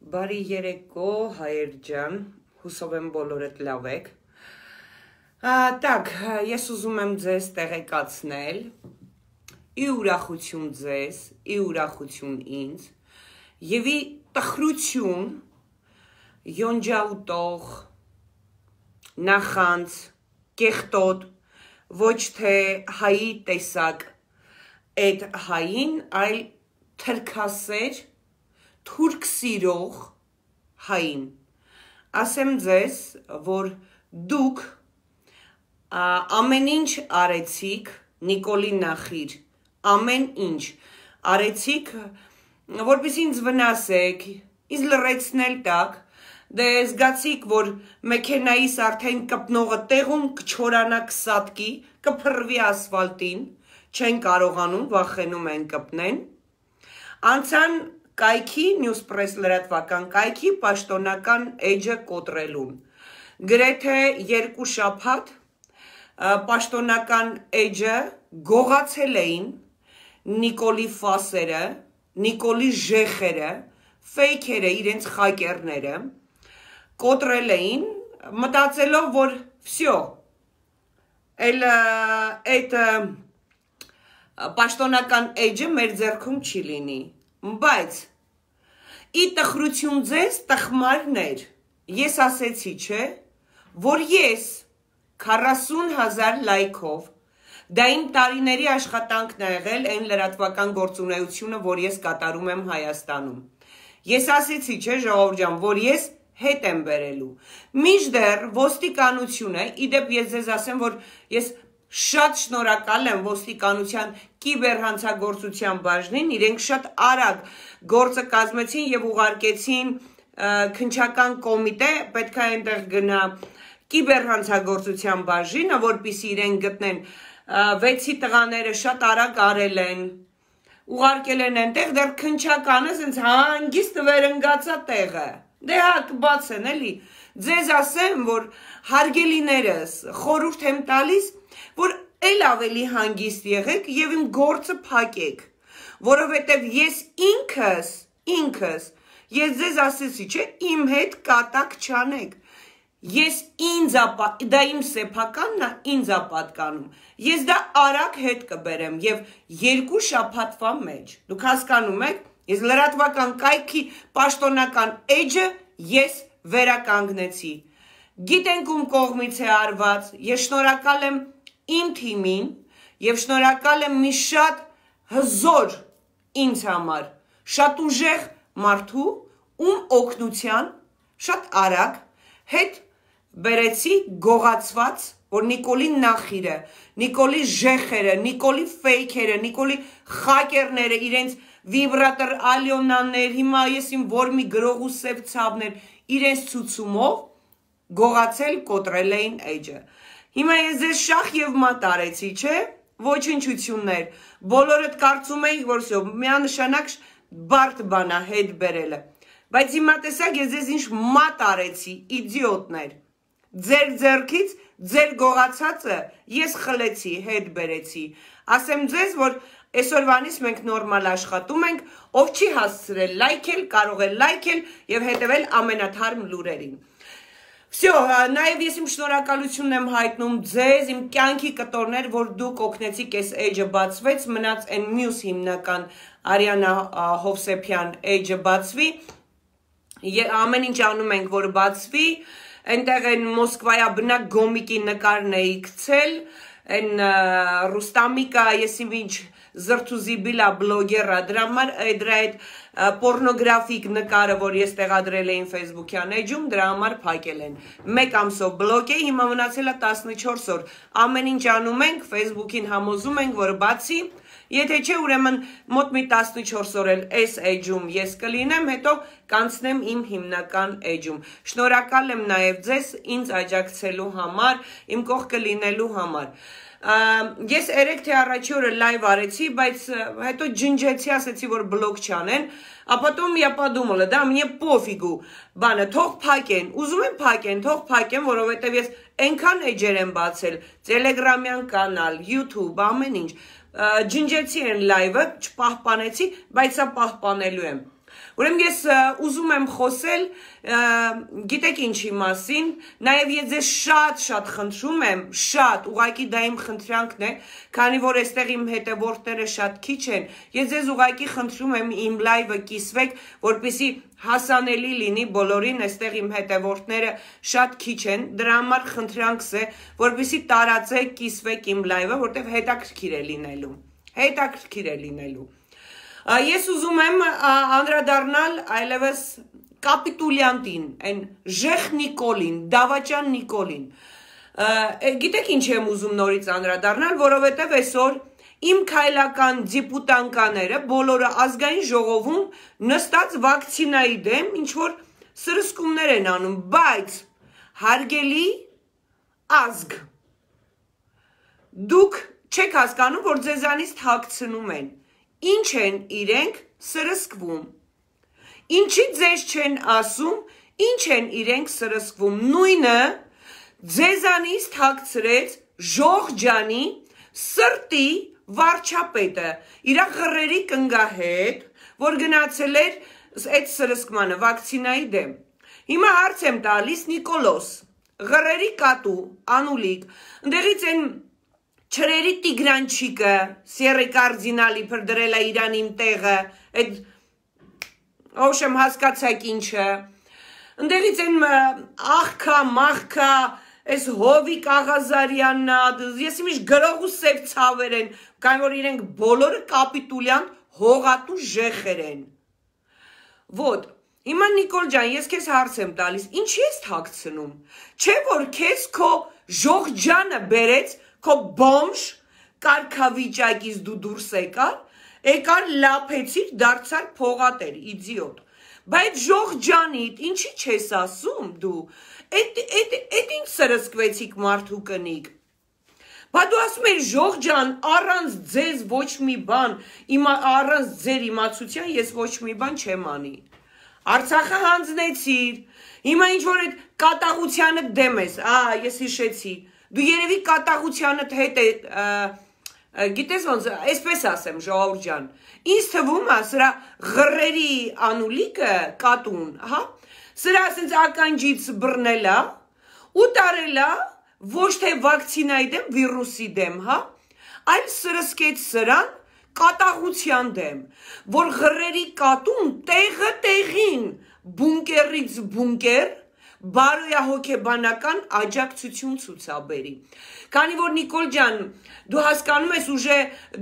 Բարի երեկո, հայեր ջան, հուսով եմ բոլորդ լավ եք։ Так, ես ուզում եմ ձեզ տեղեկացնել, ի ուրախություն ձեզ, ի ուրախություն ինձ, եւ ի տխրություն յոնջաուտող, նախանց, կեղտոտ, ոչ թե հայի տեսակ այդ հային, այլ թրքասեր, թուրք սիրող հային։ Ասեմ ձեզ, որ դուք ամեն ինչ արեցիք, Նիկոլի նախիր, ամեն ինչ արեցիք, որպեսզի ինձ վնասեք, ինձ լռեցնել տակ, դե զգացիք, որ մեքենայիս արդեն կպնողը տեղում կչորանա կսատկի, կփռվի ասֆալտին, չեն կարողանում, վախենում են կպնեն, անցան կայքի, Newspress լրատվական կայքի պաշտոնական էջը կոտրելուն։ Գրեթե 2 շաբաթ պաշտոնական էջը գողացել էին Նիկոլի ֆասերը, Նիկոլի ժեխերը, ֆեյքերը, իրենց խակերները, կոտրել էին, մտածելով, որ վсё, այդ պաշտոնական էջը մեր ձեռքում չի լինի, բայց ի տխրություն ձեզ տխմարներ, ես ասեցի, չէ, որ ես 40,000 լայքով, դա իմ տարիների աշխատանքն է եղել այն լրատվական գործունեությունը, որ ես կատարում եմ Հայաստանում։ Ես ասեցի, չէ, ժողովուրդ ջան, որ ես հետ եմ բերելու։ Մինչդեռ ոստիկանությունը, իդեպ ես ձեզ ասեմ, որ ես շատ շնորհակալ եմ ոստիկանության կիբերհանցագործության բաժնին, իրենք շատ արագ գործը կազմեցին եւ ուղարկեցին քննչական կոմիտե, պետք է այնտեղ գնա կիբերհանցագործության բաժինը, որպեսզի իրենք գտնեն 6-ի տղաները շատ արագ արել են, ուղարկել են այնտեղ, դեռ քննչականը ասենց հանգիստ վերընկացա տեղը։ Դե հա կբացեն էլի։ Ձեզ ասեմ, որ հարգելիներս, խորհուրդ եմ տալիս, որ էլ ավելի հանգիստ եղեք եւ իմ գործը փակեք, որովհետեւ ես ինքս, ես ձեզ ասեցի, չէ, իմ հետ կատակ չանեք, ես դա իմ սեփականն է, ինձ է պատկանում, ես դա արագ հետ կբերեմ եւ 2 շաբաթվա մեջ, դուք հասկանում եք, ես լրատվական կայքի պաշտոնական էջը ես վերականգնեցի, գիտենք ում կողմից է արված, ես շնորհակալ եմ իմ թիմին եւ շնորհակալ եմ մի շատ հզոր ինձ համար, շատ ուժեղ մարդու, ում օգնության շատ արագ հետ բերեցի գողացված, որ Նիկոլի նախիրը, Նիկոլի ժեխերը, Նիկոլի ֆեյքերը, Նիկոլի խակերները, իրենց վիբրատոր ալյոնաներ, հիմա ես իմ որ մի գրող ու սև ցավներ, իրենց ցուցումով գողացել կոտրել էին էջը։ Հիմա ես ձեզ շախ եւ մատ արեցի, չէ, ոչնչություններ, բոլորդ կարծում էիք, որ վсё, միանշանակ բարդ բան է հետ բերելը, բայց հիմա տեսակ ես ձեզ ինչ մատ արեցի, իդիոտներ, ձեր ձեռքից, ձեր գողացածը ես խլեցի, հետ բերեցի, ասեմ ձեզ, որ այսօրվանից մենք նորմալ աշխատում ենք, ով չի հասցրել լայքել, կարող է լայքել եւ հետեւել ամենաթարմ լուրերին։ Всё, նաև ես իմ շնորհակալությունն եմ հայտնում ձեզ, իմ կյանքի կտորներ, որ դուք օգնեցիք այս էջը բացվեց, մնաց այն մյուս հիմնական Արիանա Հովսեփյան էջը բացվի, ամեն ինչ անում ենք, որ բացվի, այնտեղ այն Մոսկվայա բնակ գոմիկի նկարն էի գցել, այն Ռուստամիկա, ես իմ ինչ զրթուզիբիլա բլոգերա, դրա այդ պորնոգրաֆիկ նկարը, որ ես տեղադրել էին Facebook-յան էջում, դրա համար փակել են։ 1 ամսով բլոկ է, հիմա մնացել է 14 օր։ Ամեն ինչ անում ենք, Facebook-ին համոզում ենք, որ բացի, եթե չէ, ուրեմն մոտ մի 14 օր էլ այս էջում ես կլինեմ, հետո կանցնեմ իմ հիմնական էջում։ Շնորհակալ եմ նաև ձեզ ինձ աջակցելու համար, իմ կողքը լինելու համար։ Ես 3 թե առաջի օրը լայվ արեցի, բայց հետո ջնջեցի, ասեցի, որ բլոկ չանեն, а потом я подумала, да, мне пофигу, բանը, թող փակեն, ուզում են փակեն, թող փակեն, որովհետև ես այնքան էջեր եմ բացել, Telegram-յան կանալ, YouTube, ամեն ինչ, ջնջեցի են լայվը, չպահպանեցի, բայց սա պահպանելու եմ։ Ուրեմն ես ուզում եմ խոսել, գիտեք ինչի մասին, նաև ես ձեզ շատ խնդրում եմ, շատ, ուղղակի դա իմ խնդրանքն է, քանի որ այստեղ իմ հետևորդները շատ քիչ են, ես ձեզ ուղղակի խնդրում եմ իմ լայվը կիսվեք, որպեսզի հասանելի լինի բոլորին, այստեղ իմ հետևորդները շատ քիչ են, դրա համար խնդրանքս է, որպեսզի տարածեք, կիսվեք իմ լայվը, որտեղ հետաքրքիր է լինելու։ Ես ուզում եմ անդրադառնալ այլևս կապիտուլյանտին, այն Ժեխ Նիկոլին, Դավաճան Նիկոլին։ Գիտեք ինչ եմ ուզում նորից անդրադառնալ, որովհետև այսօր իմ քայլական դիպուտանկաները բոլորը ազգային ժողովում նստած վակցինայի դեմ ինչ որ սրսկումներ են անում, բայց հարգելի ազգ, դուք չեք հասկանում, որ ձեզանից թաքցնում են։ Ինչ են իրենք սրսկվում, ինչի ձեզ չեն ասում, ինչ են իրենք սրսկվում, նույնը ձեզանից թաքցրեց Ժողջանի սրտի վարչապետը, իր ղռերի կնգահետ, որ գնացել էր այդ սրսկմանը, վակցինայի դեմ։ Հիմա հարց եմ տալիս Նիկոլոս, ղռերի կատու, անուլիկ, ընդեղից են Չրերի տիգրանչիկը, սերը կարդինալի պրդրել է իրան իմ տեղը, այդ ովշեմ հասկացակ ինչը, ընդեղից են աղքա, մաղքա, այս հովիկ աղազարյաննա, ես իմիշ գրող ու սև ցավեր են, կայն որ իրենք բոլորը կապիտուլյան հողատու ժեխեր են։ Ոտ, հիմա Նիկոլ ջան, ես քեզ հարց եմ տալիս, ինչի ես թաքցնում, չէ որ քեզ քո Ժողջանը բերեց Քո բոմժ կարգավիճակից դու դուրս եկար լափեցիր դարձար փողատեր, իդիոտ։ Բայց Ժողջանիդ ինչի չես ասում դու, այդ ինչ սրսկվեցիք մարդու կնիկ։ Բա դու ասում ես Ժողջան, առանց ձեզ ոչ մի բան, առանց ձեր իմացության ես ոչ մի բան չեմ անի։ Արցախը հանձնեցիր, հիմա ինչ որ այդ կատաղությանը դեմ ես, ես հիշեցի։ Դու երևի կատաղությանդ հետ է, գիտես ոնց, այսպես ասեմ ժողովուրդ ջան, ինձ թվում է սրա ղռերի անուլիկը կատուն, սրա ասենց ականջից բռնելա ու տարելա ոչ թե վակցինայի դեմ, վիրուսի դեմ, այլ սրսկեց սրան կատաղության դեմ, որ ղռերի կատուն տեղը տեղին, բունկերից բունկեր, բարոյահոգեբանական աջակցություն ցուցաբերի։ Քանի որ Նիկոլ ջան, դու հասկանում ես ուժե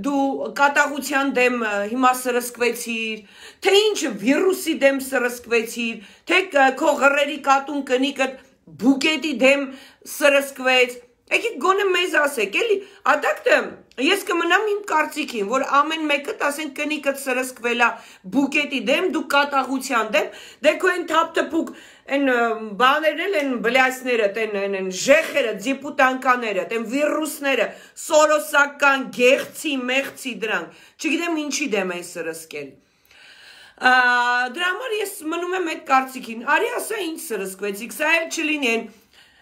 դու կատաղության դեմ հիմա սրսկվեցիր, թե ինչ վիրուսի դեմ սրսկվեցիր, թե քո ղռերի կատուն կնիկդ բուկետի դեմ սրսկվեց։ Եկեք գոնե մեզ ասեք, էլի, ադակտը ես կմնամ իմ կարծիքին, որ ամեն մեկը ասենք կնիկդ սրսկվելա բուկետի դեմ, դու կատաղության դեմ, դե քո են թափթփուկ են բաներն էլ են բլյասները, են ժեխերը, դիպուտանկաները, են վիրուսները, սորոսական, գեղցի, մեղցի դրանք, չգիտեմ ինչի դեմ են սրսկել։ Դրա համար ես մնում եմ այդ կարծիքին, արի ասա ինչ սրսկվեցիք, սա էլ չլինի են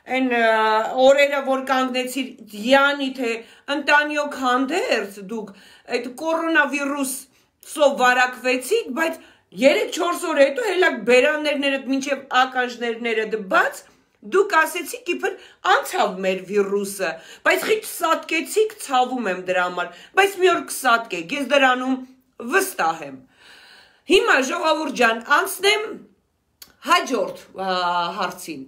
օրերը, որ կանգնեցիր յանի թե ընտանյոք հանդերձ դուք այդ կորոնավիրուսով վարակվեցիք, բայց 3-4 օր հետո հելակ բերաններներդ մինչև ականջներները դբաց, դուք ասեցիք իբր անցավ մեր վիրուսը, բայց խիչ սատկեցիք, ցավում եմ դրա համար, բայց մի օր կսատկեք, ես դրանում վստահ եմ։ Հիմա ժողովուրդ ջան, անցնեմ հաջորդ հարցին։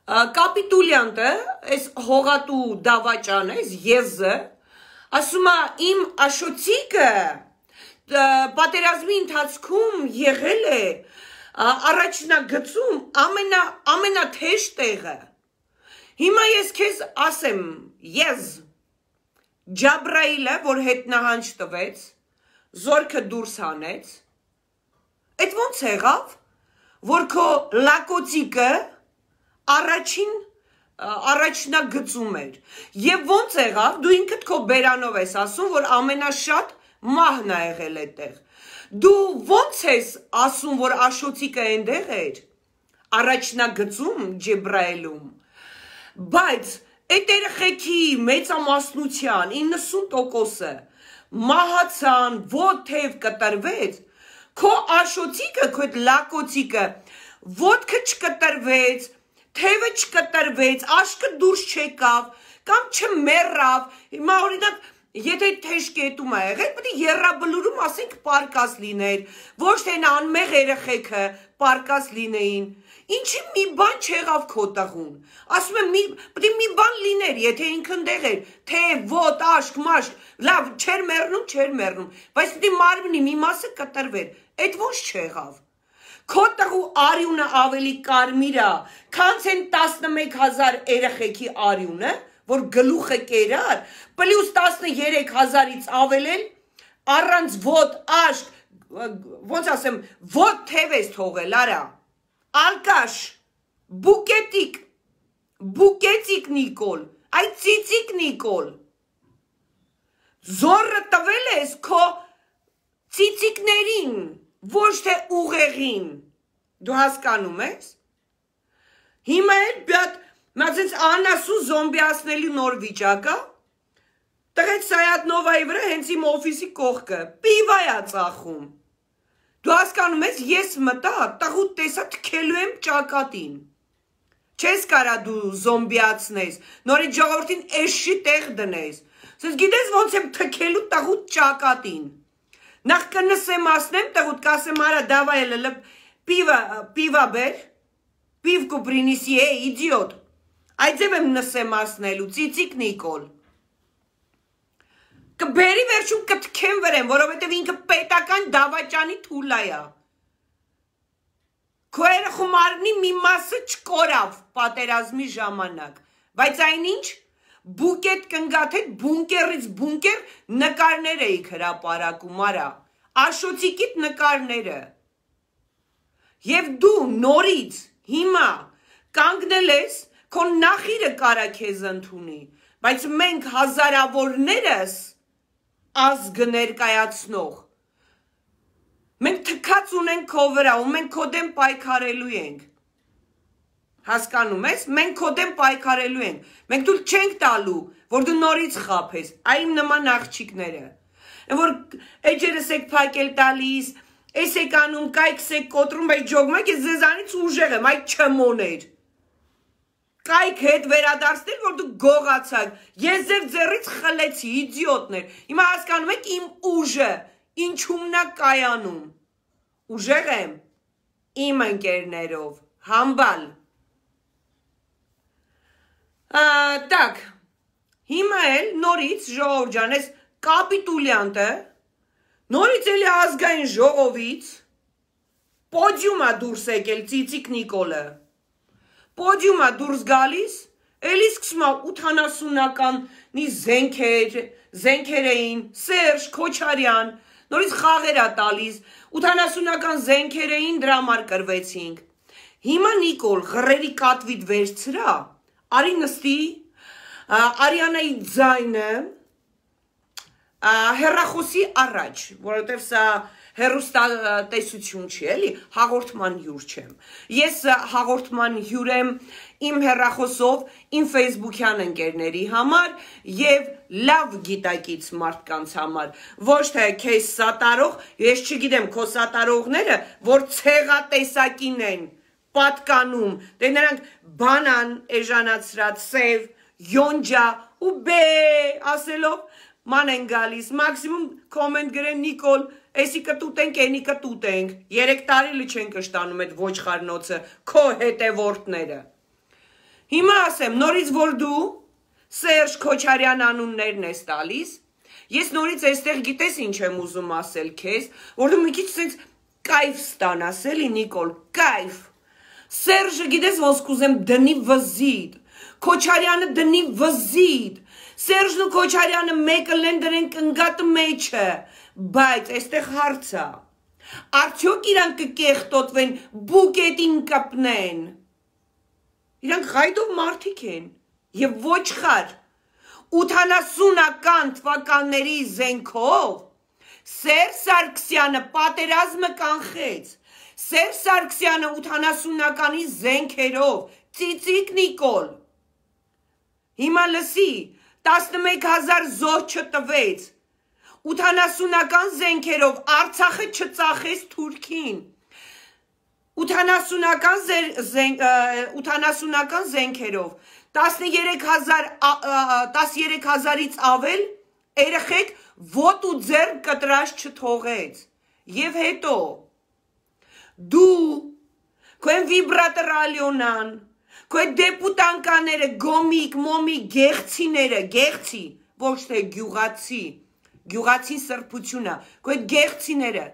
Կապիտուլյանտը, այս հողատու դավաճանը, այս եզը, ասում է իմ աշոցիկը պատերազմի ընթացքում եղել է առաջնագծում ամենաթեժ տեղը։ Հիմա ես քեզ ասեմ, ես Ջաբրայիլը, որ հետնահանջ տվեց, զորքը դուրս հանեց, այդ ոնց եղավ, որ քո լակոցիկը առաջնագծում էր, և ոնց եղավ, դու ինքդ քո բերանով ես ասում, որ ամենաշատ մահն է եղել այդտեղ, դու ոնց ես ասում, որ աշոցիկը այնտեղ էր, առաջնագծում Ջեբրայիլում, բայց այդ երեխեքի մեծամասնության 90%-ը մահացան, ոտև կտրվեց, Քո աշոցիկը, քո այդ լակոցիկը, ոտքը չկտրվեց, թևը չկտրվեց, աշկը դուրս չեկավ, կամ չմեռավ, հիմա օրինակ, եթե թեժ կետում է եղել, պետք է եռաբլուրում ասենք պարկաս լիներ, ոչ թե անմեղ երեխեքը պարկաս լինեին, ինչի մի բան չեղավ քո տղուն, ասում եմ, պետք է մի բան լիներ, եթե ինքն դեղ էր, թև, ոտ, աշկ, մաշկ, լավ, չեր մեռնում, բայց պետք է մարմնի մի մասը կտրվեր, այդ ոչ չեղավ, քո տղու արյունը ավելի կարմիր է, քան են 11,000 երեխեքի արյունը, որ գլուխը կերար, պլյուս 13,000-ից ավելել, առանց ոտ, աշկ, ոնց ասեմ, ոտ թև ես թողել, արա, ալկաշ, բուկետիկ Նիկոլ, այ ծիծիկ Նիկոլ, զորը տվել ես քո ծիծիկներին, ոչ թե ուղեղին, դու հասկանում ես, հիմա էլ բյատ, Մացենց անասու զոմբիասնելու նոր վիճակա, տղետ Սայատնովայի վրա հենց իմ օֆիսի կողքը, պիվայա ծախում, դու հասկանում ես, ես մտա, տղուտ տեսա թքելու եմ ճակատին, չես կարա դու զոմբիացնես, նորից ժողովրդին էշի տեղ դնես, սես գիտես ոնց եմ թքելու տղուտ ճակատին, նախ կնսեմ ասնեմ տղուտ, կասեմ արա դավայ էլը, պիվա բեր, պիվկու պրինիսի է, իդիոտ, Այդ ձև եմ նսեմ ասնելու, ծիծիկ Նիկոլ, կբերի վերջում կտքեմ վրեմ, որովհետև ինքը պետական դավաճանի թուլայա, քո երեխու մարմնի մի մասը չկորավ պատերազմի ժամանակ, բայց այնինչ բուկետ կնգաթետ բունկերից բունկեր նկարներ էիք հրապարակում արա, աշոցիկիտ նկարները, և դու նորից հիմա կանգնել ես, Քո նախիրը կարա քեզ ընդունի, բայց մենք հազարավորներս ազգը ներկայացնող, մենք թքած ունենք քո վրա ու մենք քո դեմ պայքարելու ենք, հասկանում ես, մենք քո դեմ պայքարելու ենք, մենք դուլ չենք տալու, որ դու նորից խափես, այմ նման աղջիկները, որ էջերս եք պայքել տալիս, ես եք անում, կայքս եք կոտրում, բայց ջոգմակ ես ձեզանից ուժեղ եմ, այդ չմոներ, Կայք հետ վերադարձնել, որ դու գողացակ, ես ձեր ձեռից խլեցի, իդիոտներ, հիմա հասկանում եք իմ ուժը, ինչումնա կայանում, ուժեղ եմ, իմ ընկերներով, համբալ, տակ, հիմա էլ նորից ժողով ջան, ես կապիտուլյանտը, նորից էլի ազգային ժողովից, պոդյումա դուրս եկել ծիծիկ Նիկոլը, Պոդյումա դուրս գալիս, էլի սկսում է 80-ականի զենքեր էին, Սերժ, Քոչարյան, նորից խաղեր է տալիս, 80-ական զենքեր էին, դրա համար կրվեցինք։ Հիմա Նիկոլ ղռերի կատվիդ վերցրա, արի նստի, Արիանայի ձայնը, հեռախոսի առաջ, որովհետև սա հեռուստատեսություն չի, էլի, հաղորդման հյուր չեմ։ Ես հաղորդման հյուր եմ իմ հեռախոսով, իմ ֆեյսբուքյան ընկերների համար և լավ գիտակից մարդկանց համար, ոչ թե քեզ սատարող, ես չգիտեմ քո սատարողները, որ ցեղատեսակին են պատկանում, դե նրանք բանան էժանացրած, սև, յոնջա ու բե ասելով ման են գալիս, մաքսիմում կոմենտ գրեն Նիկոլ, էսի կտուտենք, ենի կտուտենք, 3 տարի լի չեն կշտանում այդ ոչխարնոցը, քո հետևորդները։ Հիմա ասեմ, նորից որ դու Սերժ Քոչարյան անուններն ես տալիս, ես նորից այստեղ գիտես ինչ եմ ուզում ասել քեզ, որ դու մի քիչ սենց կայֆ ստանաս, էլի Նիկոլ, կայֆ։ Սերժը գիտես ոնց կուզեմ դնի վզիդ, Քոչարյանը դնի վզիդ, Սերժն ու Քոչարյանը մեկը լեն դրենք ընգատը մեջը, բայց այստեղ հարցա, արդյոք իրանք կկեղտոտվեն, բուկետին կպնեն, իրանք ғայդով մարդիկ են, և ոչխար, 80-ական թվականների զենքով, Սերժ Սարգսյանը պատերազմը կանխեց, Սերժ Սարգսյանը 80-ականի զենքերով, ծիծիկ Նիկոլ, հիմա լսի, 11,000 զոհ չտվեց, 80-ական զենքերով Արցախը չծախեց Թուրքին։ 80-ական զենքերով 13,000-ից ավել երեխեք ոտու ձեռք կտրած չթողեց։ Եվ հետո դու քո վիբրատոր Ալյոնան, քո դեպուտանկաները, գոմիկ, մոմիկ, գեղցիները, գեղցի, ոչ թե գյուղացի սրբությունը, քո գեղցիները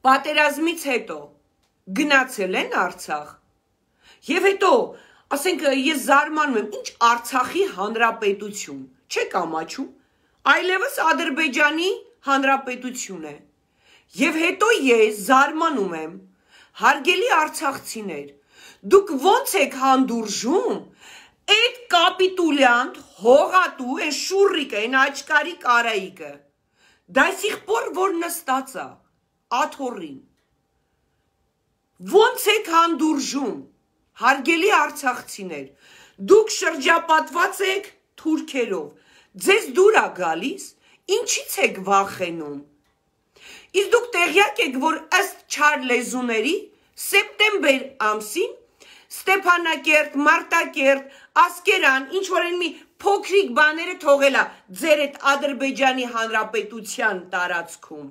պատերազմից հետո գնացել են Արցախ։ Եվ հետո, ասենք ես զարմանում եմ, ինչ Արցախի հանրապետություն, չեք ամաչում, այլևս Ադրբեջանի հանրապետություն է։ Եվ հետո ես զարմանում եմ, հարգելի արցախցիներ, դուք ոնց եք հանդուրժում այդ կապիտուլյանտ, հողատու, այն շուրիկը, այն աչկարի կարայիկը, դայսիղպոր որ նստած է, աթոռին, ոնց եք հանդուրժում, հարգելի արցախցիներ, դուք շրջապատված եք թուրքերով, ձեզ դուր է գալիս, ինչից եք վախենում։ Իսկ դուք տեղյակ եք, որ ըստ չար լեզուների սեպտեմբեր ամսին Ստեփանակերտ, Մարտակերտ, Ասկերան, ինչ որ են մի փոքրիկ բաները թողելա ձեր այդ Ադրբեջանի հանրապետության տարածքում։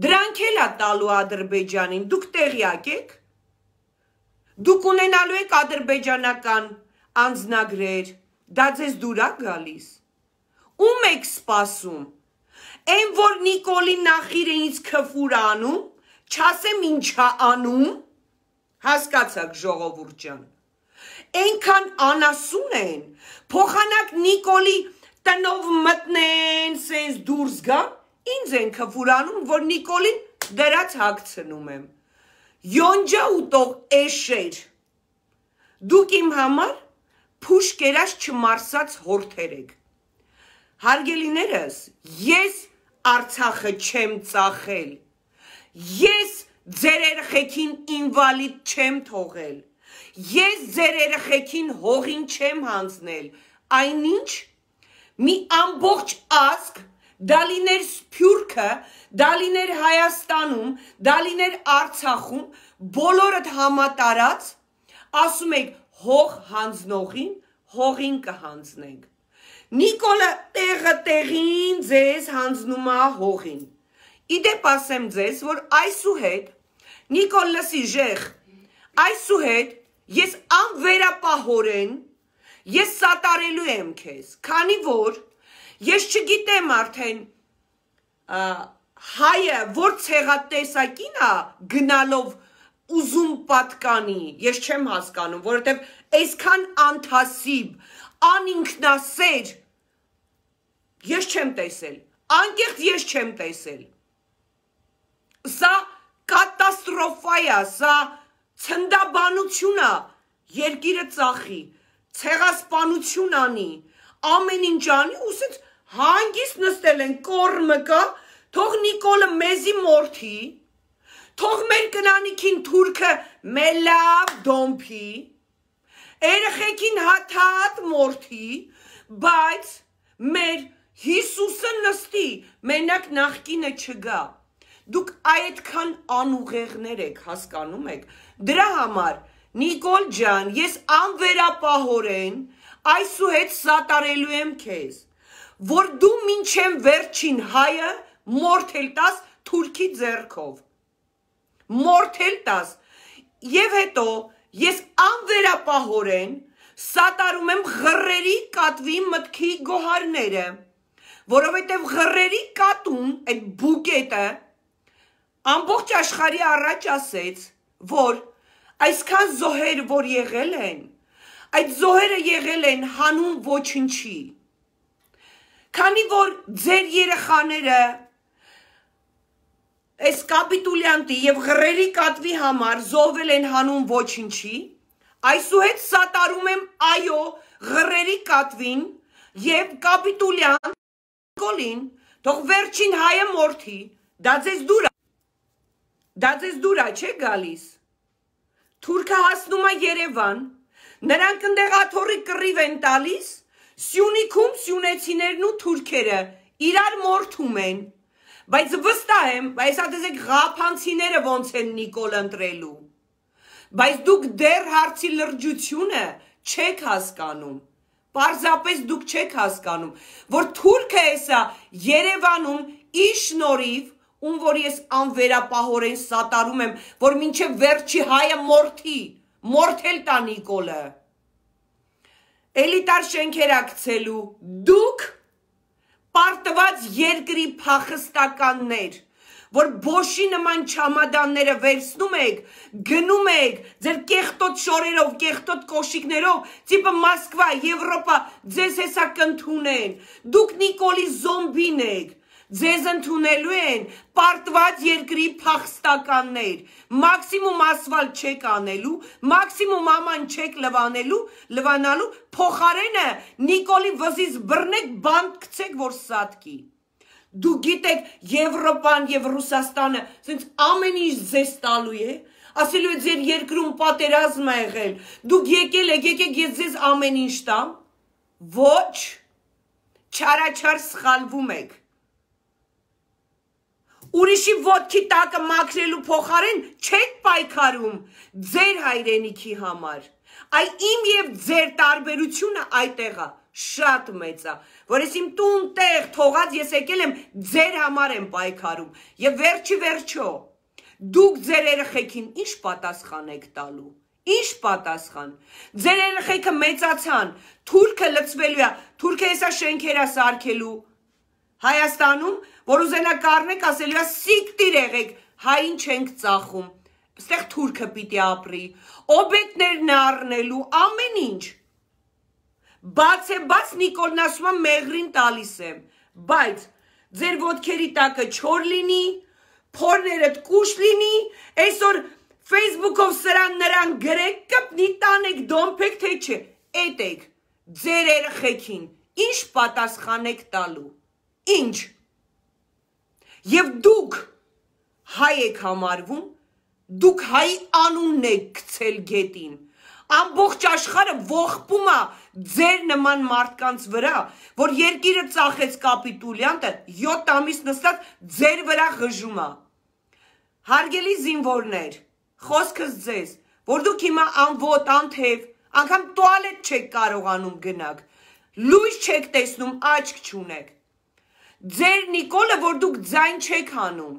Դրանք էլ է տալու Ադրբեջանին, դուք տեղյակ եք։ Դուք ունենալու եք ադրբեջանական անձնագրեր, դա ձեզ դուր է գալիս։ Ում եք սպասում։ Այն որ Նիկոլի Նախիրինից քֆուր անում, չասեմ ինչա անում, հասկացաք ժողովուրդ ջան։ Այնքան անասուն են, փոխանակ Նիկոլի տնով մտնեն, սենց դուրս գան, ինձ են քֆուր անում, որ Նիկոլին դրած հագցնում եմ։ Յոնջա ուտող էշեր։ Դուք իմ համար փուշ կերած չմարսած հորթեր եք։ Հարգելիներս, ես Արցախը չեմ ծախել, ես ձեր երեխեքին ինվալիդ չեմ թողել, ես ձեր երեխեքին հողին չեմ հանձնել, այնինչ մի ամբողջ ազգ, դա լիներ Սփյուռքը, դա լիներ Հայաստանում, դա լիներ Արցախում, բոլորդ համատարած, ասում եք հող հանձնողին, հողին կհանձնենք։ Նիկոլը տեղը տեղին ձեզ հանձնում է հողին։ Իդեպ ասեմ ձեզ, որ այսուհետ, Նիկոլ լսի ժեղ, այսուհետ ես անվերապահորեն, ես սատարելու եմ քեզ, քանի որ ես չգիտեմ արդեն հայը, որ ցեղատեսակին է գնալով ուզում պատկանի, ես չեմ հասկանում, որովհետև այսքան անթասիբ, անինքնասեր ես չեմ տեսել, անկեղծ ես չեմ տեսել։ Սա կատաստրոֆա է, սա ցնդաբանություն է, երկիրը ծախի, ցեղասպանություն անի, ամեն ինչ անի, ուսից հանգիստ նստել են, կորմը կա, թող Նիկոլը մեզի մորթի, թող մեր կնանիքին թուրքը մեր լավ դոմփի, երեխեքին հաթաթ մորթի, բայց մեր Հիսուսը նստի, մենակ նախկինը չգա։ Դուք այդքան անուղեղներ եք, հասկանում եք։ Դրա համար, Նիկոլ ջան, ես անվերապահորեն այսուհետ սատարելու եմ քեզ, որ դու մինչև վերջին հայը մորթել տաս թուրքի ձեռքով։ Մորթել տաս։ Եվ հետո ես անվերապահորեն սատարում եմ ղռերի կատվի մտքի գոհարները, որովհետև ղռերի կատուն, այդ բուկետը, ամբողջ աշխարհի առաջ ասեց, որ այսքան զոհեր, որ եղել են, այդ զոհերը եղել են հանուն ոչնչի։ Քանի որ ձեր երեխաները այս կապիտուլյանտի եւ ղռերի կատվի համար զոհվել են հանուն ոչնչի, այսուհետ սատարում եմ այո ղռերի կատվին եւ կապիտուլյան Նիկոլին, թող վերջին հայը մորթի, դա ձեզ դուր է, չէ գալիս։ Թուրքը հասնում է Երևան, նրանք ընդեղ աթոռի կռիվ են տալիս, Սյունիքում սյունեցիներն ու թուրքերը իրար մորթում են, բայց վստահ եմ, բայց ասեք ղափանցիները ոնց են Նիկոլ ընտրելու, բայց դուք դեռ հարցի լրջությունը չեք հասկանում, պարզապես դուք չեք հասկանում, որ թուրքը էսա Երևանում իր շնորհիվ, ում որ ես անվերապահորեն սատարում եմ, որ մինչև վերջի հայը մորթել տա Նիկոլը, էլիտար շենքեր ակցելու, դուք պարտված երկրի փախստականներ, որ բոշի նման չամադանները վերցնում եք, գնում եք, ձեր կեղտոտ շորերով, կեղտոտ կոշիկներով, տիպը Մոսկվա, Եվրոպա, ձեզ հեսա կընդունեն, դուք Նիկոլի զոմբին եք, ձեզ ընդունելու են պարտված երկրի փախստականներ, մաքսիմում ասֆալտ չեք անելու, մաքսիմում աման չեք լվանալու, փոխարենը Նիկոլի վզից բռնեք, բանտ գցեք, որ սատկի։ Դուք գիտեք Եվրոպան եւ Ռուսաստանը ասենց ամեն ինչ ձեզ տալու է, ասելու է ձեր երկրում պատերազմ ա եղել, դուք եկել եք, եկեք ես ձեզ ամեն ինչ տամ, ոչ, չարաչար սխալվում եք, ուրիշի ոտքի տակը մաքրելու փոխարեն չեք պայքարում ձեր հայրենիքի համար, այ իմ եւ ձեր տարբերությունը այդտեղ է, շատ մեծ է, որ ես իմ տուն տեղ թողած ես եկել եմ ձեր համար եմ պայքարում եւ վերջի վերջո դուք ձեր երեխեքին ինչ պատասխան եք տալու, ինչ պատասխան, ձեր երեխեքը մեծացան, թուրքը լցվելու է, թուրքը հեսա շենքեր է սարքելու Հայաստանում, որ ուզենա կառնեք ասելու է սիկտիր եղեք, հային չենք ծախում, ստեղ թուրքը պիտի ապրի, օբեկներն առնելու, ամեն ինչ Բաց է բաց Նիկոլն ասում է մեղրին տալիս եմ, բայց ձեր ոտքերի տակը չոր լինի, փորներդ կուշ լինի, այսօր Facebook-ով սրան նրան գրեք, կպնի տանեք, դոմփեք, թե չէ, էդ եք, ձեր երեխեքին, ինչ պատասխան եք տալու, ինչ, և դուք հայ եք համարվում, դուք հայի անունն եք գցել գետին, ամբողջ աշխարհը ողբում է ձեր նման մարդկանց վրա, որ երկիրը ծախեց կապիտուլյանտը 7 ամիս նստած ձեր վրա ղժում է։ Հարգելի զինվորներ, խոսքս ձեզ, որ դուք հիմա անվոտ, անթև, անգամ տուալետ չեք կարողանում գնաք, լույս չեք տեսնում, աչք չունեք։ Ձեր Նիկոլը, որ դուք ձայն չեք հանում,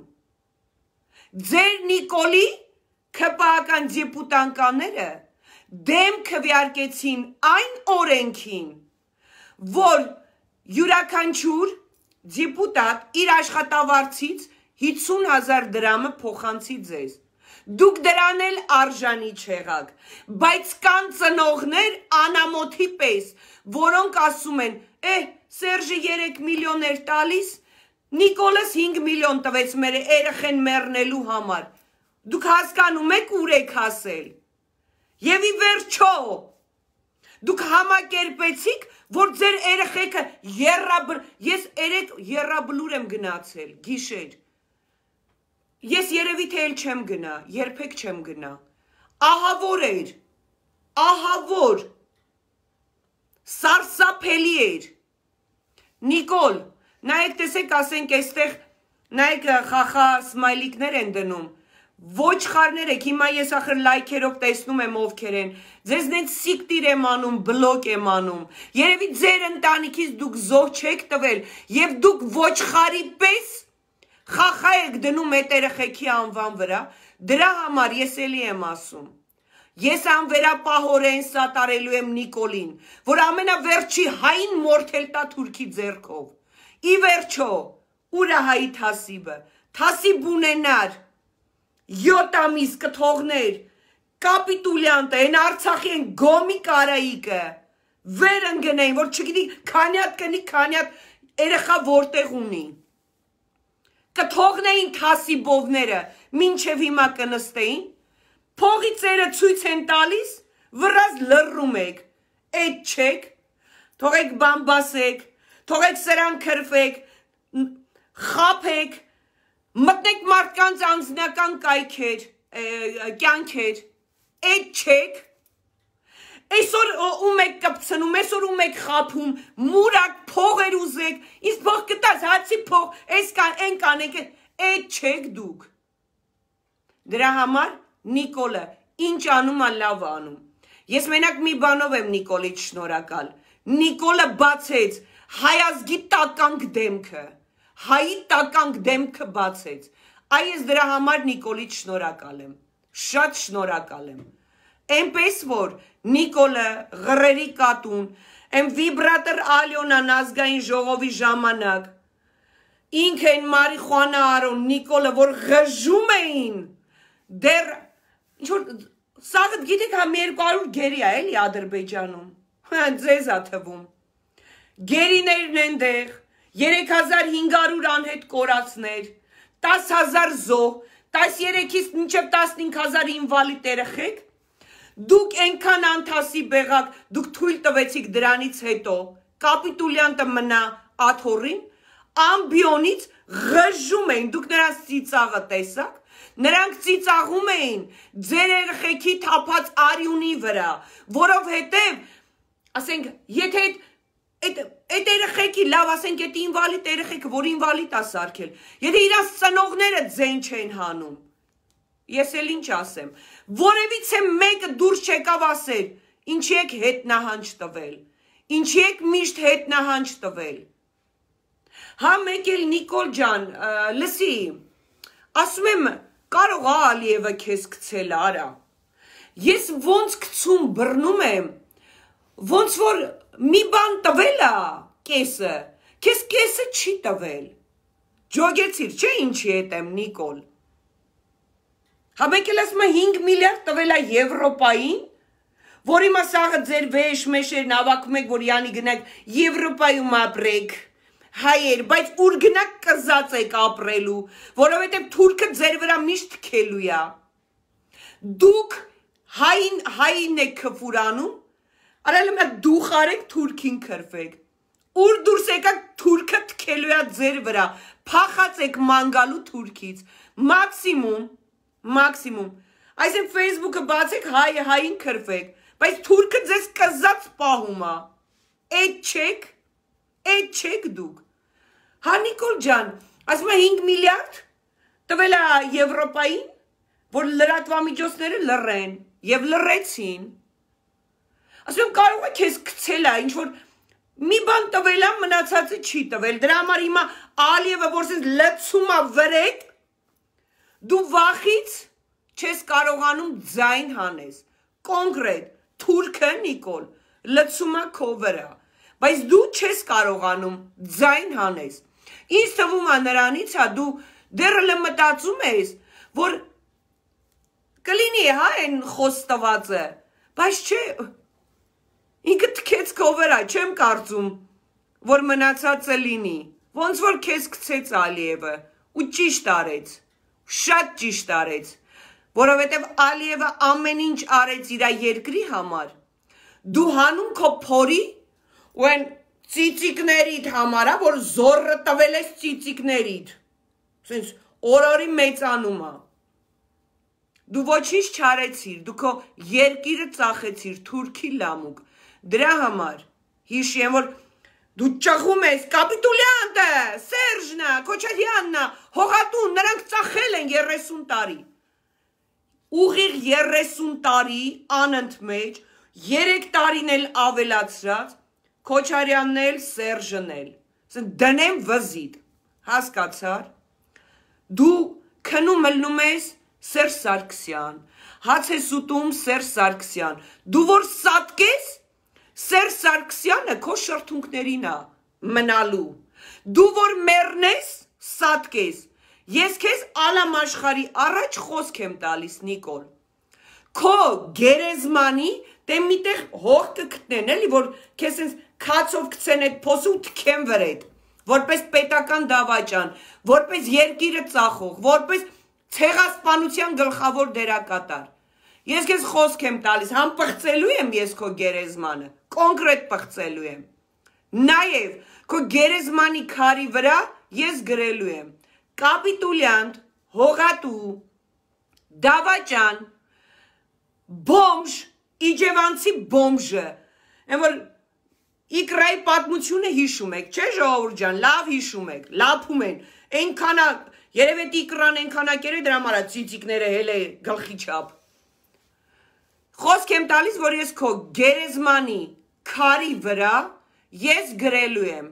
ձեր Նիկոլի քպական դեպուտանկաները դեմ քվեարկեցին այն օրենքին, որ յուրաքանչյուր դեպուտատ իր աշխատավարձից 50,000 դրամը փոխանցի ձեզ։ Դուք դրան էլ արժանի չեղաք, բայց կան ծնողներ անամոթի պես, որոնք ասում են, Սերժը 3 միլիոն էր տալիս, Նիկոլս 5 միլիոն տվեց մեր երեխեն մեռնելու համար։ Դուք հասկանում եք ուր եք հասել։ Եվ ի վերջո, դուք համակերպեցիք, որ ձեր երեխեքը ես երեք եռաբլուր եմ գնացել, գիշեր։ Ես երևի թե էլ չեմ գնա, երբեք չեմ գնա։ Ահավոր էր, ահավոր, սարսափելի էր։ Նիկոլ, նայեք տեսեք, ասենք այստեղ, նայեք խախա սմայլիկներ են դնում, ոչխարներ եք, հիմա ես ախր լայքերով տեսնում եմ ովքեր են, ձեզ նենց սիկտիր եմ անում, բլոկ եմ անում, երևի ձեր ընտանիքից դուք զոհ չեք տվել, և դուք ոչխարի պես խախա եք դնում այդ երեխեքի անվան վրա, դրա համար ես էլի եմ ասում, ես անվերապահորեն սատարելու եմ Նիկոլին, որ ամենավերջի հային մորթել տա թուրքի ձեռքով, ի վերջո, ուր է հայի թասիբը, թասիբ ունենար, 7 ամիս կթողներ, կապիտուլյանտը, են Արցախի են գոմի կարայիկը, վեր ընգնեին, որ չգիտի քանյատ կնի, քանյատ երեխա որտեղ ունի, կթողնեին թասիբովները, մինչև հիմա կնստեին, փողի ծերը ցույց են տալիս, վրազ լռում եք, այդ չեք, թողեք բամբասեք, թողեք սրան քրվեք, խափեք, մտնեք մարդկանց անձնական կյանքեր, այդ չեք, Այսօր ում եք կպցնում, այսօր ում եք խափում, մուրակ փողեր ուզեք, իսկ փող կտաս, հացի փող, այս կան, այն կանեք, այդ չեք դուք։ Դրա համար Նիկոլը ինչ անում է լավ անում։ Ես մենակ մի բանով եմ Նիկոլից շնորհակալ։ Նիկոլը բացեց հայազգի տականք դեմքը, հայի տականք դեմքը բացեց։ Այս դրա համար Նիկոլից շնորհակալ եմ, շատ շնորհակալ եմ։ Այնպես որ Նիկոլը Ղրերի կատուն, այն վիբրատոր Ալյոնան ազգային ժողովի ժամանակ, ինքը այն մարիխուանա Արոն Նիկոլը, որ ղժում էին, դեռ, ինչ-որ, սաղդ գիտեք համ 200 գերի է էլի Ադրբեջանում, ձեզ ա թվում, գերիներն են դեղ, 3500 անհետ կորացներ, 10,000 զոհ, 13-ից մինչև 15,000 ինվալիդ երեխեք, դուք այնքան անթասի բեղակ, դուք թույլ տվեցիք դրանից հետո, կապիտուլյանտը մնա աթոռին, ամբիոնից ղժում էին, դուք նրանց ծիծաղը տեսաք, նրանք ծիծաղում էին ձեր երեխեքի թափած արյունի վրա, որովհետև, ասենք, եթե այդ երեխեքի լավ, ասենք, այդ ինվալիդ երեխեքը, որ ինվալիդ է սարքել, եթե իրանց ծնողները ձեն չեն հանում, ես էլ ինչ ասեմ, որևիցե մեկը դուրս չեկավ ասել, ինչի եք հետնահանջ տվել, ինչի եք միշտ հետնահանջ տվել։ Հա մեկ էլ Նիկոլ ջան, լսի, ասում եմ, կարող է Ալիևը քեզ գցել արա, ես ոնց գցում բռնում եմ, ոնց որ մի բան տվել է կեսը, քեզ կեսը չի տվել, ջոգեցիր, չէ ինչի հետ եմ Նիկոլ, հա մեկ էլ ասում է 5 միլիարդ տվել է Եվրոպային, որի մասաղը ձեր վեշ մեշերն ավակում եք, որ յանի գնաք Եվրոպայում ապրեք, հայեր, բայց ուր գնաք կզած եք ապրելու, որովհետև թուրքը ձեր վրա միշտ թքելու է, դուք հային եք քֆուրանում, արել եմ դուխ արեք թուրքին քրվեք, ուր դուրս եկաք թուրքը թքելու է ձեր վրա, փախած եք մանգալու թուրքից, մաքսիմում, այսինքն Facebook-ը բացեք հային քրվեք, բայց թուրքը ձեզ կզած պահում է, այդ չեք դուք, հա Նիկոլ ջան, ասում է 5 միլիարդ տվել է Եվրոպային, որ լրատվամիջոցները լռեն և լռեցին, ասում եմ կարող է քեզ գցել է, ինչ-որ մի բան տվել է, մնացածը չի տվել, դրա համար հիմա Ալիևը, որ սենց լցում է վրետ, դու վախից չես կարողանում ձայն հանես, կոնկրետ, թուրքը Նիկոլ, լցում է քո վրա, բայց դու չես կարողանում ձայն հանես, ինձ թվում է նրանից է դու դեռ մտածում ես, որ կլինի հա են խոստվածը, բայց չէ, ինքը թքեց քո վրա, չեմ կարծում, որ մնացածը լինի, ոնց որ քեզ գցեց Ալիևը, ու ճիշտ արեց, շատ ճիշտ արեց, որովհետև Ալիևը ամեն ինչ արեց իր երկրի համար, դու հանում քո փորի ու այն ծիծիկներիդ համար, որ զորը տվել ես ծիծիկներիդ, սենց օրորի մեծանում է, դու ոչինչ չարեցիր, դու քո երկիրը ծախեցիր, թուրքի լամուկ, դրա համար, հիշեմ, որ դու ճղում ես, կապիտուլյանտը, Սերժնա, Քոչարյաննա, հողատուն, նրանք ծախել են 30 տարի, ուղիղ 30 տարի անընդմեջ, 3 տարին էլ ավելացրած, Քոչարյանն էլ, Սերժն էլ, դնեմ վզիտ, հասկացար, դու քնում մլնում ես Սերժ Սարգսյան, հաց ես ուտում Սերժ Սարգսյան, դու որ սատկես, Սերժ Սարգսյանը քո շրթունքներին է մնալու, դու որ մեռնես, սատկես, ես քեզ Ալամ աշխարհի առաջ խոսք եմ տալիս Նիկոլ, քո գերեզմանի դե միտեղ հող կգտնեն էլի, որ քեզ սենց քացով գցեն այդ փոսը ու թքեն վրեդ, որպես պետական դավաճան, որպես երկիրը ծախող, որպես ցեղասպանության գլխավոր դերակատար, ես քեզ խոսք եմ տալիս, համ պղծելու եմ ես քո գերեզմանը, կոնկրետ պղծելու եմ, նաև քո գերեզմանի քարի վրա ես գրելու եմ, կապիտուլյանտ, հողատու, դավաճան, բոմժ, Իջևանցի բոմժը, են որ Իկրայի պատմությունը հիշում եք, չէ ժողովուրդ ջան, լավ հիշում եք, լափում են, այնքանա, երև էտ Իկրան այնքանակեր է դրա մարա ծիծիկները հել է գլխի չապ։ Խոսք եմ տալիս, որ ես քո գերեզմանի քարի վրա ես գրելու եմ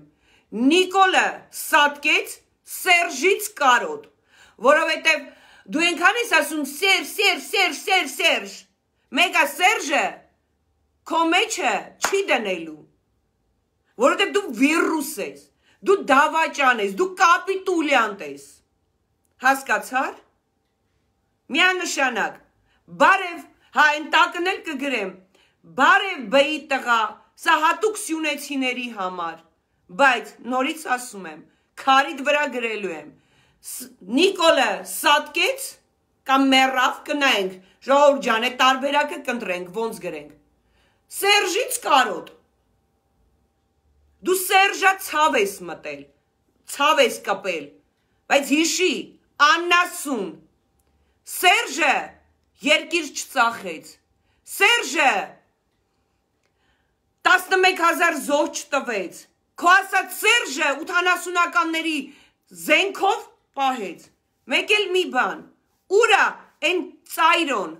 Նիկոլը սատկեց Սերժից կարոտ, որովհետև դու ենքան ես ասում Սերժ, մեկա Սերժը քո մեջը չի դնելու, որովհետև դու վիրուս ես, դու դավաճան ես, դու կապիտուլյանտ ես, հասկացար, միանշանակ, բարև, հա են տակն էլ կգրեմ, բարև բայի տղա, սա հատուկ սյունեցիների համար, բայց նորից ասում եմ, քարիդ վրա գրելու եմ, Նիկոլը սատկեց, կամ մեռավ կնայենք, ժողովուրդ ջան, այդ տարբերակը կընտրենք, ոնց գրենք, Սերժից կարոտ, դու Սերժա ցավ ես մտել, ցավ ես կպել, բայց հիշի, աննասուն, Սերժը երկիր չծախեց, Սերժը 11,000 զոհ չտվեց, քո ասած Սերժը 80-ականների զենքով պահեց, մեկ էլ մի բան, ուրա են ծայրոն,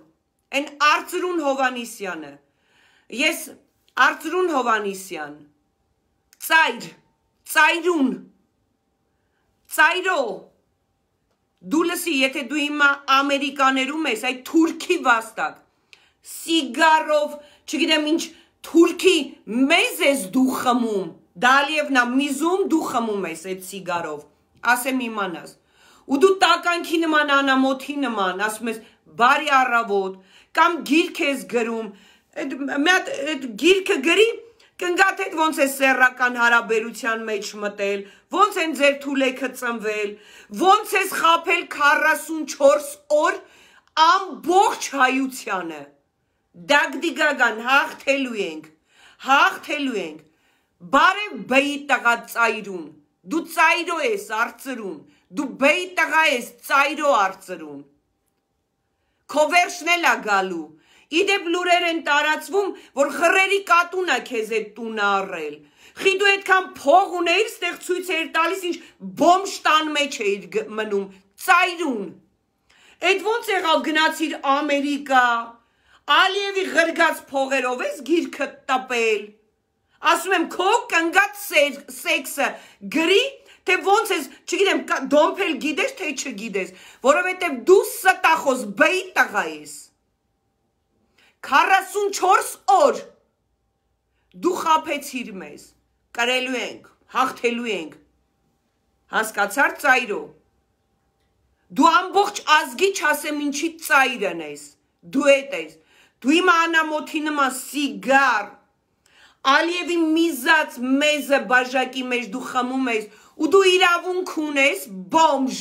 են Արծրուն Հովանիսյանը, ես Արծրուն Հովանիսյան, ծայրուն, ծայրո, դու լսի, եթե դու հիմա ամերիկաներում ես, այդ թուրքի վաստակ, սիգարով, չգիտեմ ինչ, թուրքի մեզ ես դու խմում, Դալիևնա միզում դու խմում ես այդ սիգարով, ասեմ իմանաս, ու դու տականքի նման անամոթի նման, ասում ես բարի առավոտ, կամ գիրք ես գրում, այդ գիրքը գրի, կնգատ հետ ոնց է սեռական հարաբերության մեջ մտել, ոնց են ձեր թուլեքը ծնվել, ոնց ես խապել 44 օր ամբողջ հայությանը, դագդիգագան հաղթելու ենք, բարև բեի տղա ծայրուն, դու ծայրո ես արծրուն, դու բեի տղա ես ծայրո արծրուն, քո վերջն էլ ա գալու, իդեպ լուրեր են տարածվում, որ խրերի կատունա քեզ է տունը առել, խի դու այդքան փող ունեիր, ստեղ ցույց էիր տալիս, ինչ բոմժ տան մեջ էիր մնում, ծայրուն, այդ ոնց եղավ գնացիր Ամերիկա, Ալիևի ღրգած փողերով ես գիրքը տպել, ասում եմ քո կնգած սեքսը գրի, թե ոնց ես, չգիտեմ, դոմփել գիտես, թե չգիտես, որովհետև դու ստախոս բեի տղա ես, 44 օր դու խապեցիր մեզ, կրելու ենք, հաղթելու ենք, հասկացար ծայրո, դու ամբողջ ազգի չասեմ ինչի ծայրն ես, դու էտ ես, դու իմ անամոթի նման սիգար, Ալիևի միզած մեզը բաժակի մեջ դու խմում ես, ու դու իրավունք ունես բոմժ,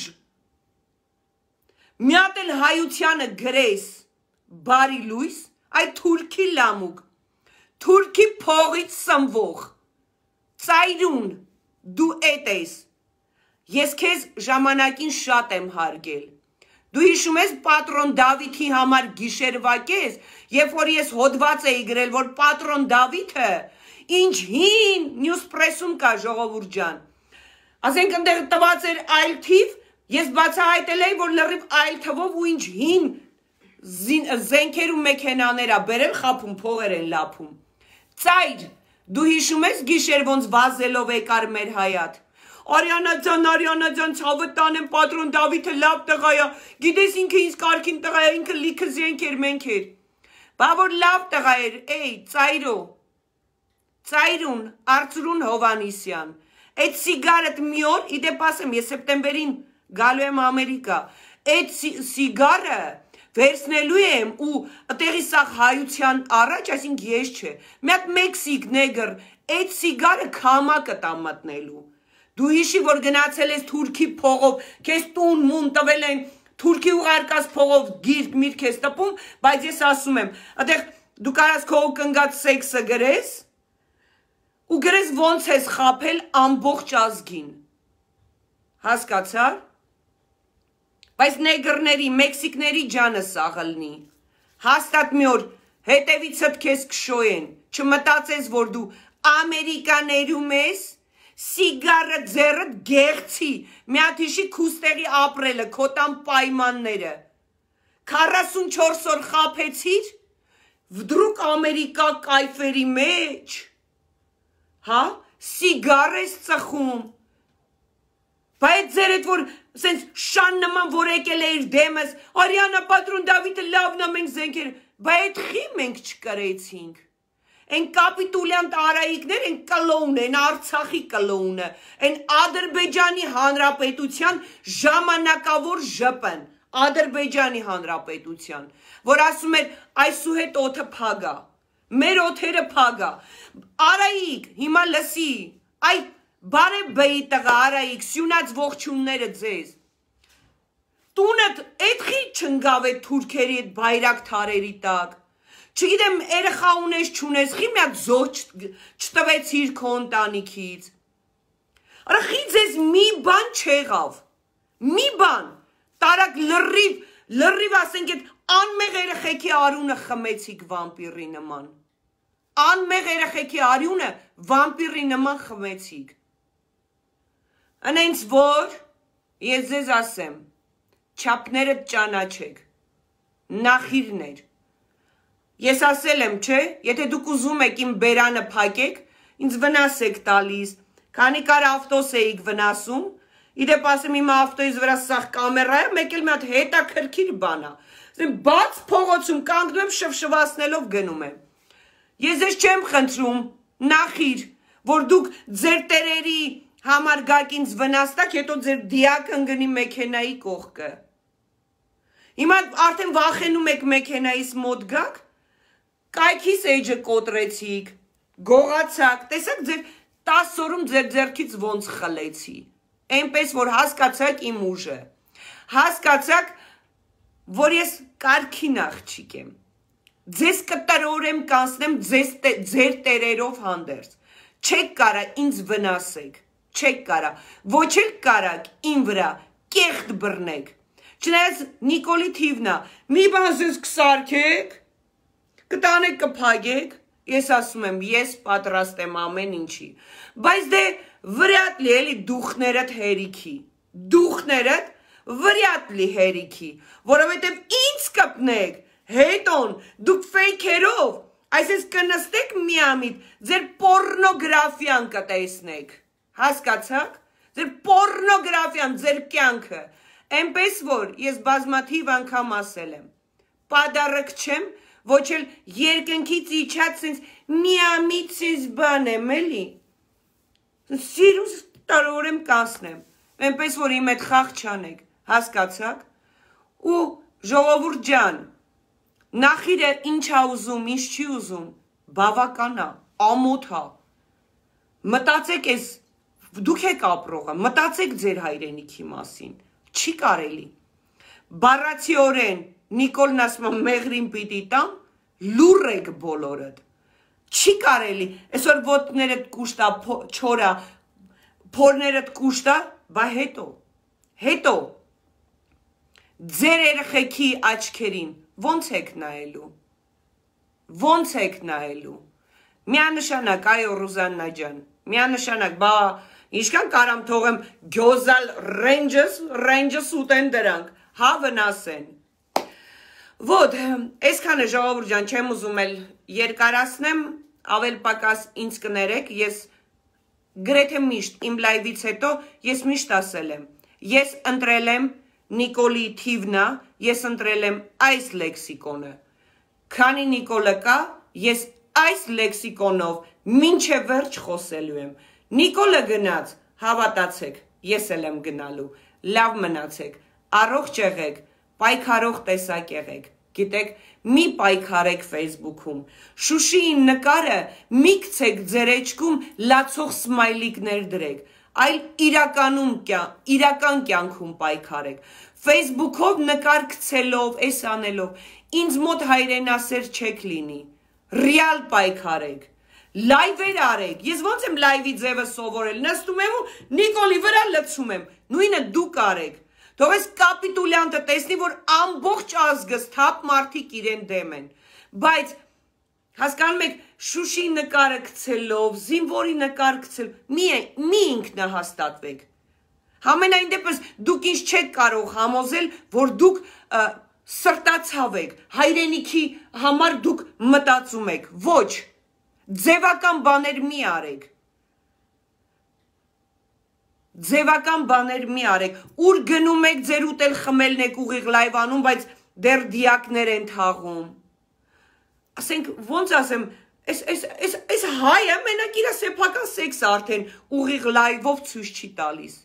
մի հատ էլ հայությանը գրես, բարի լույս, այդ թուրքի լամուկ, թուրքի փողից սնվող, ծայրուն, դու էտ ես, ես քեզ ժամանակին շատ եմ հարգել, դու հիշում ես պատրոն Դավիթի համար գիշերվա կես, երբ որ ես հոդված էի գրել, որ պատրոն Դավիթը, ինչ հին նյուսպրեսում կա ժողովուրդ ջան, ասենք ընդեղ տված էր այլ թիվ, ես բացահայտել էի, որ լրիվ այլ թվով ու ինչ հին զենքեր ու մեքենաներ ա բերել խապում, փողեր են լափում, ծայր, դու հիշում ես գիշեր ոնց վազելով եկար մեր հայատ, Արիանա ջան, ցավը տանեմ, պատրոն Դավիթը լավ տղա է, գիտես ինքը ինձ կարգին տղա է, ինքը լիքը զենք էր, մենք էր, բա որ լավ տղա էր, էй, ծայրուն, Արծրուն Հովանիսյան, այդ սիգարդ մի օր, իդեպ ասեմ, ես սեպտեմբերին գալու եմ Ամերիկա, այդ սիգարը վերցնելու եմ ու տեղի սաղ հայության առաջ, այսինք ես չէ, մի հատ Մեքսիկ նեգր, այդ սիգարը քամակը տա մտնելու, դու հիշի, որ գնացել ես թուրքի փողով, քեզ տուն մուն տվել են, թուրքի ուղարկած փողով գիրք միրք ես տպում, բայց ես ասում եմ, այդեղ դու կարաս քո կնգած սեքսը գրես, ու գրես ոնց ես խապել ամբողջ ազգին, հասկացար, բայց նեգրների, մեքսիկների ջանը սաղ լնի, հաստատ մի օր հետևիցդ քեզ կշոյեն, չմտածես, որ դու Ամերիկաներում ես, սիգարը ձեռդ գեղցի, մի հատ հիշի քուստեղի ապրելը, քո տան պայմանները, 44 օր խաբեցիր, վդրուկ Ամերիկա կայֆերի մեջ, հա, սիգար ես ծխում, բայց ձեր էդ որ սենց շան նման որ եկել է իր դեմս, Արիանա պատրուն Դավիթը լավն է մենք զենքեր, բայց այդ խի մենք չկրեցինք, են կապիտուլյան տարայիկներ, են կլոուն, են Արցախի կլոունը, են Ադրբեջանի հանրապետության ժամանակավոր ժպն, Ադրբեջանի հանրապետության, որ ասում էր այսուհետ օդը փագա, մեր օդերը փագա, Արայիկ, հիմա լսի, այ բարև բեի տղա Արայիկ, սյունած ողջունները ձեզ, տունդ էդ խի չնգավ էդ թուրքերի էդ բայրակ թարերի տակ, չգիտեմ երեխա ունես չունես, խի միակ զոհ չտվեցիր քո ընտանիքից, արա խի ձեզ մի բան չեղավ, մի բան, տարակ լրիվ ասենք էդ անմեղ երեխեքի արյունը խմեցիք վամպիրի նման, անմեղ երեխեքի արյունը վամպիրի նման խմեցիք, Անենց որ, ես ձեզ ասեմ, չապներդ ճանաչեք, նախիրներ, ես ասել եմ, չէ, եթե դուք ուզում եք իմ բերանը փակեք, ինձ վնաս եք տալիս, քանի կար ավտոս էիք վնասում, իդեպ ասեմ իմ ավտոյից վրա սաղ կամերա է, մեկ էլ մի հատ հետաքրքիր բան է, բաց փողոցում կանգնում եմ շվշվացնելով գնում եմ, ես ձեզ չեմ խնդրում, նախիր, որ դուք ձեր տերերի համար գաք ինձ վնաստակ, հետո ձեր դիակը ընգնի մեքենայի կողքը, հիմա արդեն վախենում եք մեքենայիս մոտ գաք, կայքիս էջը կոտրեցիք, գողացաք, տեսակ ձեր 10 օրում ձեր ձեռքից ոնց խլեցի, այնպես որ հասկացաք իմ ուժը, հասկացաք, որ ես կարգին աղջիկ եմ, ձեզ կտրորեմ կանցնեմ ձեր տերերով հանդերձ, չեք կարա ինձ վնասեք, չեք կարա, ոչ էլ կարակ իմ վրա կեղտ բռնեք, չնայած Նիկոլի թիվնա, մի բան զեզ կսարքեք, կտանեք կփագեք, ես ասում եմ, ես պատրաստ եմ ամեն ինչի, բայց դե վրյատ լի էլի դուխներդ հերիքի, դուխներդ վրյատ լի հերիքի, որովհետև ինձ կպնեք, հետոն դուք ֆեյքերով, այսպես կնստեք միամիտ, ձեր պորնոգրաֆիան կտեսնեք, հասկացաք, ձեր պորնոգրաֆիան, ձեր կյանքը, այնպես որ ես բազմաթիվ անգամ ասել եմ, պադարակ չեմ, ոչ էլ երկնքից իջած սենց միամիտ սենց բան եմ էլի, սիրուս տարորեմ կանցնեմ, այնպես որ իմ էդ խաղ չանեք, հասկացաք, ու ժողովուրդ ջան, նախիրը ինչ ա ուզում, ինչ չի ուզում, բավական ա, ամոթ ա, մտածեք ես, դուք եք ապրողը, մտածեք ձեր հայրենիքի մասին, չի կարելի, բառացիորեն Նիկոլն ասում մեղրին պիտի տամ, լուր եք բոլորդ, չի կարելի, այսօր ոտներդ կուշտա, չորա, փորներդ կուշտա, բա հետո, ձեր երեխեքի աչքերին, ոնց եք նայելու, միանշանակ, այո Ռուզաննա ջան, միանշանակ, բա ինչքան կարամ թողեմ գյոզալ ռենջս ուտեն դրանք, հա վնասեն, Ոդ, այսքանը ժողովուրդ ջան, չեմ ուզում էլ երկարացնեմ, ավել պակաս ինձ կներեք, ես գրեթե միշտ իմ լայվից հետո ես միշտ ասել եմ, ես ընտրել եմ Նիկոլի թիվնա, ես ընտրել եմ այս լեքսիկոնը, քանի Նիկոլը կա, ես այս լեքսիկոնով մինչև վերջ խոսելու եմ, Նիկոլը գնաց, հավատացեք, ես էլ եմ գնալու, լավ մնացեք, առողջ եղեք, պայքարող տեսակ եղեք, գիտեք, մի պայքարեք Facebook-ում, Շուշիի նկարը մի գցեք ձեր էջքում լացող սմայլիկներ դրեք, այլ իրական կյանքում պայքարեք, Facebook-ով նկար գցելով, էս անելով, ինձ մոտ հայրենասեր չեք լինի, ռեալ պայքարեք, լայվեր արեք, ես ոնց եմ լայվի ձևը սովորել, նստում եմ ու Նիկոլի վրա լցում եմ, նույնը դուք արեք, թող ես կապիտուլյանտը տեսնի, որ ամբողջ ազգս թափ մարդիկ իրեն դեմ են, բայց Հասկանում եք, Շուշի նկարը գցելով, զինվորի նկար գցելով, մի ինքնահաստատվեք։ Համենայն դեպս դուք ինձ չեք կարող համոզել, որ դուք սրտացավ եք, հայրենիքի համար դուք մտածում եք, ոչ, ձևական բաներ մի արեք, ձևական բաներ մի արեք, ուր գնում եք, ձեր ուտել խմելն եք ուղիղ լայվանում, բայց դեռ դիակներ են թաղում, ասենք, ոնց ասեմ, այս հայը մենակ իր սեփական սեքսը արդեն ուղիղ լայվով ցույց չի տալիս,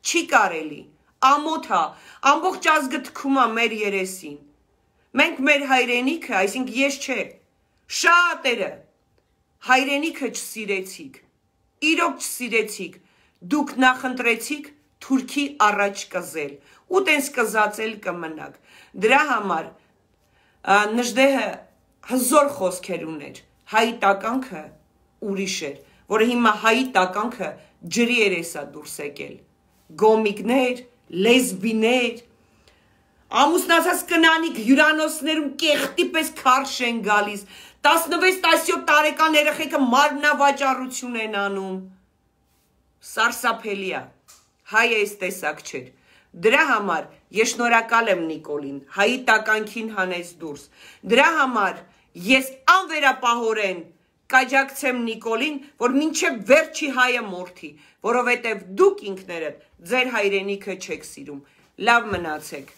չի կարելի, ամոթա, ամբողջ ազգը թքում է մեր երեսին, մենք մեր հայրենիքը, այսինքն ես չէ, շատերը հայրենիքը չսիրեցիք, իրոք չսիրեցիք, դուք նախընտրեցիք Թուրքի առաջ կզել, ու տենց կզածել կմնաք, դրա համար Նժդեհը հզոր խոսքեր ուներ, հայի տականքը ուրիշ էր, որը հիմա հայի տականքը ջրի էր էսա դուրս եկել, գոմիկներ, լեսբիներ, ամուսնացած կնանիք հյուրանոցներում կեղտի պես քարշ են գալիս, 16-17 տարեկան երեխեքը մարմնավաճառություն են անում, սարսափելի է, հայը այս տեսակ չէր, դրա համար ես շնորհակալ եմ Նիկոլին, հայի տականքին հանեց դուրս, դրա համար ես անվերապահորեն կաջակցեմ Նիկոլին, որ մինչև վերջի հայը մորթի, որովհետև դուք ինքներդ ձեր հայրենիքը չեք սիրում, լավ մնացեք։